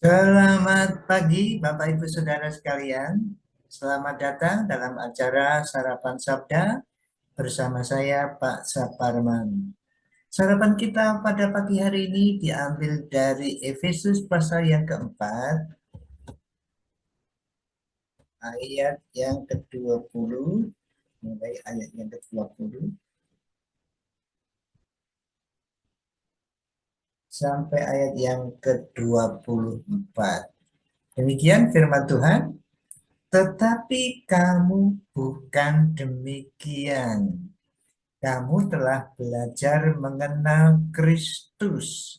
Selamat pagi, Bapak Ibu Saudara sekalian. Selamat datang dalam acara Sarapan Sabda bersama saya, Pak Saparman. Sarapan kita pada pagi hari ini diambil dari Efesus pasal yang keempat, ayat yang ke-20, mulai ayat yang ke-20 sampai ayat yang ke-24. Demikian firman Tuhan. Tetapi kamu bukan demikian. Kamu telah belajar mengenal Kristus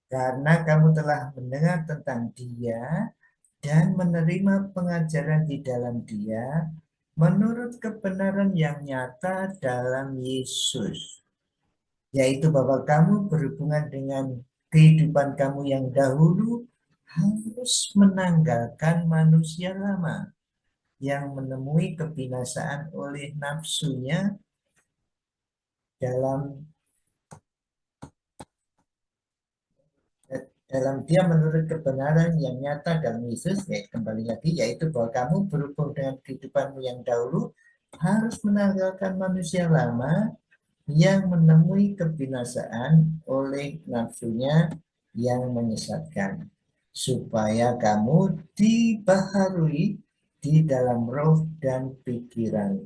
karena kamu telah mendengar tentang Dia dan menerima pengajaran di dalam Dia menurut kebenaran yang nyata dalam Yesus, yaitu bahwa kamu berhubungan dengan kehidupan kamu yang dahulu harus menanggalkan manusia lama yang menemui kebinasaan oleh nafsunya dalam dia menurut kebenaran yang nyata dalam Yesus, kembali lagi, yaitu bahwa kamu berhubung dengan kehidupanmu yang dahulu harus menanggalkan manusia lama yang menemui kebinasaan oleh nafsunya yang menyesatkan, supaya kamu dibaharui di dalam roh dan pikiran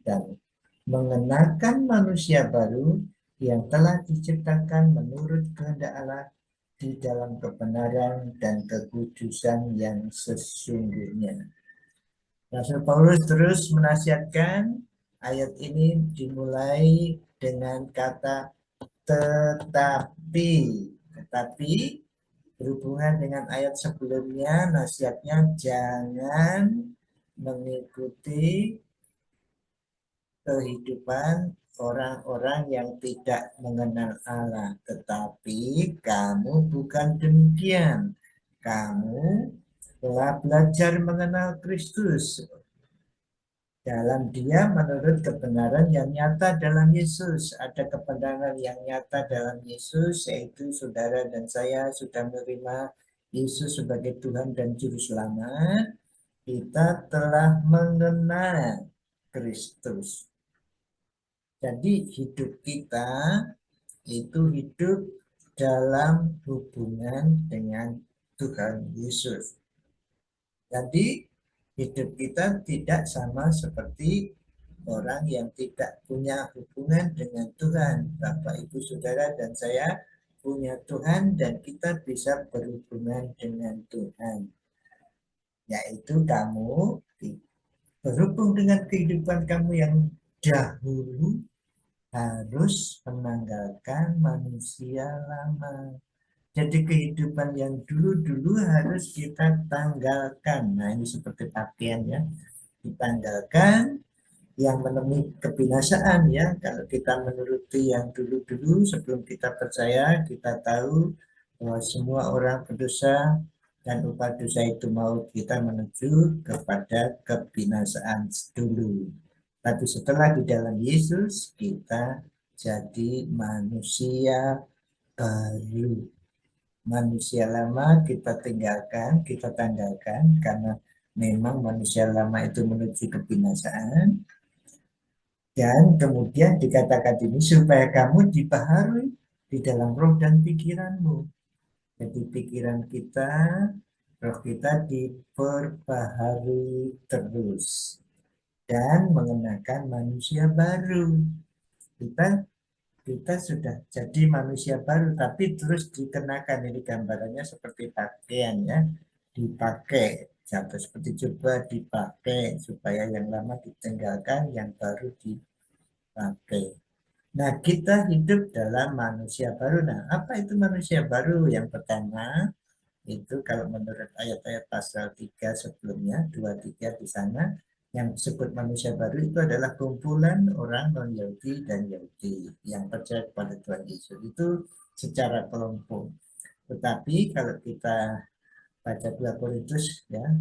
dan mengenakan manusia baru yang telah diciptakan menurut kehendak Allah di dalam kebenaran dan kekudusan yang sesungguhnya. Rasul Paulus terus menasihatkan, ayat ini dimulai dengan kata tetapi. Tetapi berhubungan dengan ayat sebelumnya, nasihatnya jangan mengikuti kehidupan orang-orang yang tidak mengenal Allah. Tetapi kamu bukan demikian. Kamu telah belajar mengenal Kristus. Dalam Dia menurut kebenaran yang nyata dalam Yesus. Ada kebenaran yang nyata dalam Yesus, yaitu saudara dan saya sudah menerima Yesus sebagai Tuhan dan Juru Selamat. Kita telah mengenal Kristus. Jadi hidup kita itu hidup dalam hubungan dengan Tuhan Yesus. Jadi hidup kita tidak sama seperti orang yang tidak punya hubungan dengan Tuhan. Bapak, Ibu, Saudara, dan saya punya Tuhan dan kita bisa berhubungan dengan Tuhan. Yaitu kamu berhubung dengan kehidupan kamu yang dahulu harus menanggalkan manusia lama. Jadi kehidupan yang dulu-dulu harus kita tanggalkan. Nah, ini seperti pakaian ya. Ditanggalkan yang menemui kebinasaan ya. Kalau kita menuruti yang dulu-dulu sebelum kita percaya, kita tahu bahwa semua orang berdosa dan upah dosa itu maut, kita menuju kepada kebinasaan dulu. Tapi setelah di dalam Yesus, kita jadi manusia baru. Manusia lama kita tinggalkan, kita tanggalkan, karena memang manusia lama itu menuju kebinasaan. Dan kemudian dikatakan ini supaya kamu dibaharui di dalam roh dan pikiranmu. Jadi pikiran kita, roh kita diperbaharui terus dan mengenakan manusia baru. Kita sudah jadi manusia baru, tapi terus dikenakan. Ini gambarannya seperti pakaian ya, dipakai atau seperti coba dipakai supaya yang lama ditinggalkan, yang baru dipakai. Nah, kita hidup dalam manusia baru. Nah, apa itu manusia baru? Yang pertama itu kalau menurut ayat-ayat pasal 3 sebelumnya, 2-3 di sana, yang disebut manusia baru itu adalah kumpulan orang non-Yahudi dan Yahudi yang percaya kepada Tuhan Yesus. Itu secara kelompok. Tetapi kalau kita baca 2 Korintus ya,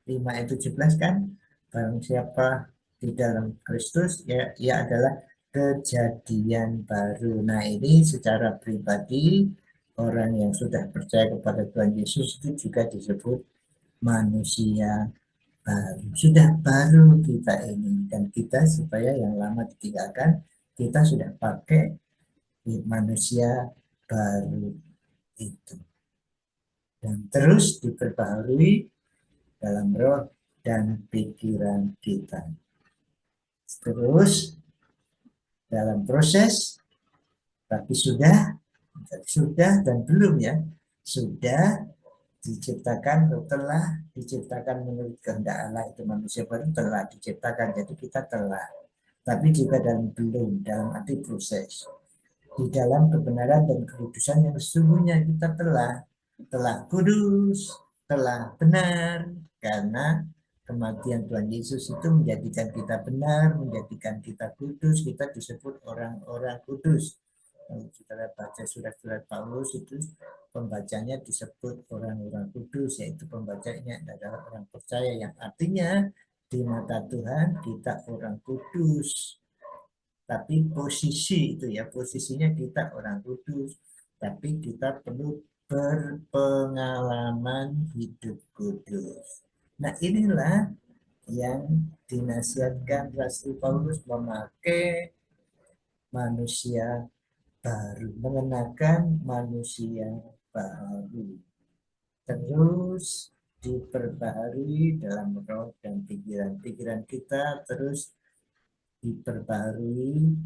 5 ayat 17 kan, barang siapa di dalam Kristus ya, ia adalah kejadian baru. Nah, ini secara pribadi orang yang sudah percaya kepada Tuhan Yesus itu juga disebut manusia baru. Sudah baru kita ini, dan kita supaya yang lama ditinggalkan, kita sudah pakai manusia baru itu. Dan terus diperbaharui dalam roh dan pikiran kita. Terus dalam proses, tapi sudah dan belum ya, sudah diciptakan, telah diciptakan menurut kehendak Allah, itu manusia baru telah diciptakan, jadi kita telah, tapi juga dalam belum, dalam arti proses. Di dalam kebenaran dan kekudusan yang sesungguhnya kita telah kudus, telah benar, karena kematian Tuhan Yesus itu menjadikan kita benar, menjadikan kita kudus, kita disebut orang-orang kudus. Kalau kita baca surat-surat Paulus itu pembacanya disebut orang-orang kudus, yaitu pembacanya adalah orang percaya, yang artinya di mata Tuhan kita orang kudus. Tapi posisi itu ya, posisinya kita orang kudus, tapi kita perlu berpengalaman hidup kudus. Nah, inilah yang dinasihatkan Rasul Paulus, memakai manusia baru, mengenakan manusia baru. Terus diperbaharui dalam roh dan pikiran kita, terus diperbaharui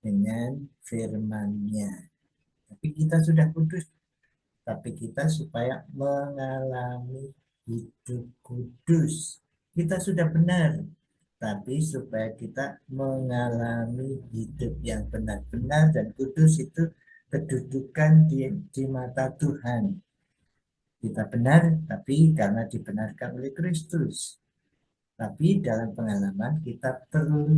dengan firman-Nya. Tapi kita sudah kudus, tapi kita supaya mengalami hidup kudus. Kita sudah benar, tapi supaya kita mengalami hidup yang benar-benar dan kudus, itu kedudukan di mata Tuhan. Kita benar, tapi karena dibenarkan oleh Kristus. Tapi dalam pengalaman kita perlu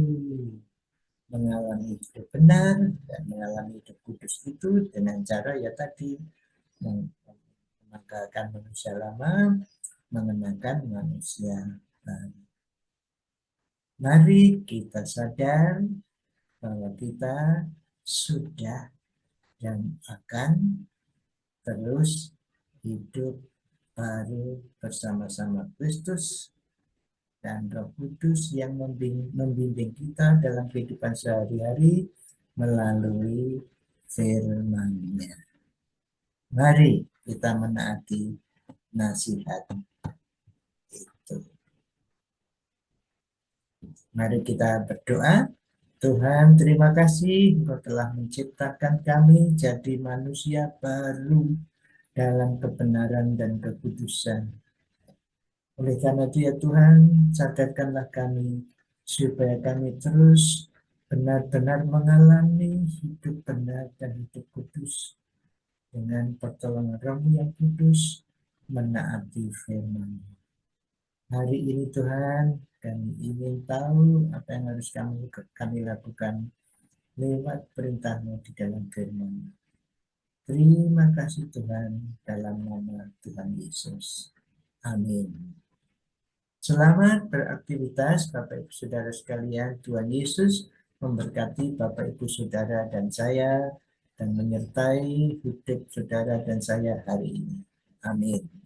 mengalami hidup benar dan mengalami hidup kudus itu dengan cara ya tadi, menanggalkan manusia lama, mengenakan manusia baru. Mari kita sadar bahwa kita sudah dan akan terus hidup baru bersama-sama Kristus dan Roh Kudus yang membimbing kita dalam kehidupan sehari-hari melalui firman-Nya. Mari kita menaati nasihat itu. Mari kita berdoa. Tuhan, terima kasih Engkau telah menciptakan kami jadi manusia baru dalam kebenaran dan kekudusan. Oleh karena itu ya Tuhan, sadarkanlah kami supaya kami terus benar-benar mengalami hidup benar dan hidup kudus dengan pertolongan Roh yang kudus, menaati firman. Hari ini Tuhan, kami ingin tahu apa yang harus kami lakukan lewat perintah-Mu di dalam firman. Terima kasih Tuhan, dalam nama Tuhan Yesus. Amin. Selamat beraktivitas Bapak Ibu Saudara sekalian. Tuhan Yesus memberkati Bapak Ibu Saudara dan saya, dan menyertai hidup saudara dan saya hari ini. Amin.